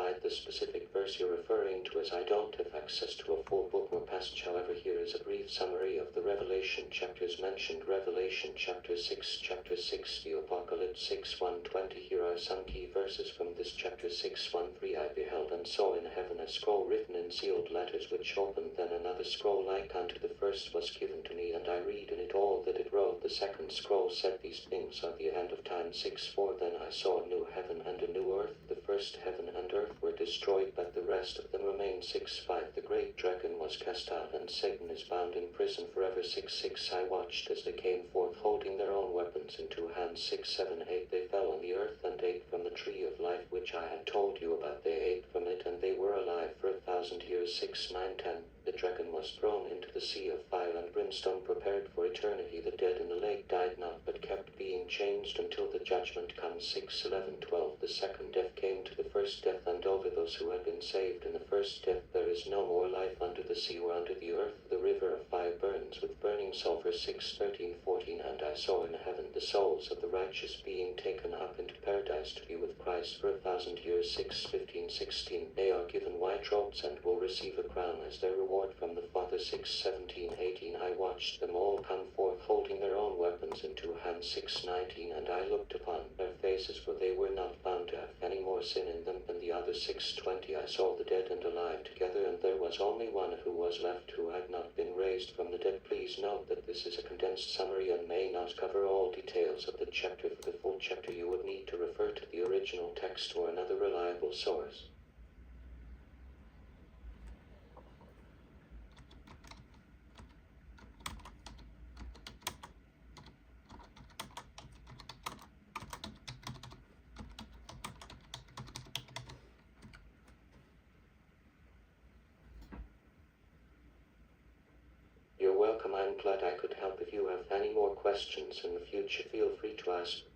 provide the specific verse you're referring to, as I don't have access to a full book or passage. However, here is a brief summary of the Revelation chapters mentioned. Revelation chapter 6, the Apocalypse 6:1-20. Here are some key verses from this chapter 6:1-3. I beheld and saw in heaven a scroll written in sealed letters, which opened. Then another scroll like unto the first was given to me, and I read in it all that it wrote. The second scroll said, These things are the end of time. 6:4. Then I saw a new heaven and a new earth. The first heaven and earth were destroyed, but the rest of them remained. 6:5. The great dragon was cast out, and Satan is bound in prison forever. 6:6. I watched as they came forth, holding their own weapons in two hands. 6:7-8. They fell on the earth and ate from the tree of life, which I had told you about. They ate from it, and they were alive for 1,000 years. 6:9-10. The dragon was thrown into the sea of fire and brimstone, prepared for eternity. The dead in the lake died not, but kept being changed until the judgment comes. 6:11-12. The second death came to the first death, and over those who had been saved in the first death there is no more life under the sea or under the earth. The river of fire burns with burning sulfur. 6:13-14. And I saw in heaven the souls of the righteous being taken up into paradise to be with Christ for 1,000 years. 6:15-16. They are given white robes and will receive a crown as their reward from the Father. 6:17-18. I watched them all come forth, holding their own weapons in two hands. 6:19. And I looked upon their faces, for they were not found to have any more sin in them than the others. 6:20. I saw the dead and alive together, and there was only one who was left who had not been raised from the dead. Please note that this is a condensed summary and may not cover all details of the chapter. For the full chapter you would need to refer to the original text or another reliable source. You're welcome. I'm glad I could help. If you have any more questions in the future, feel free to ask.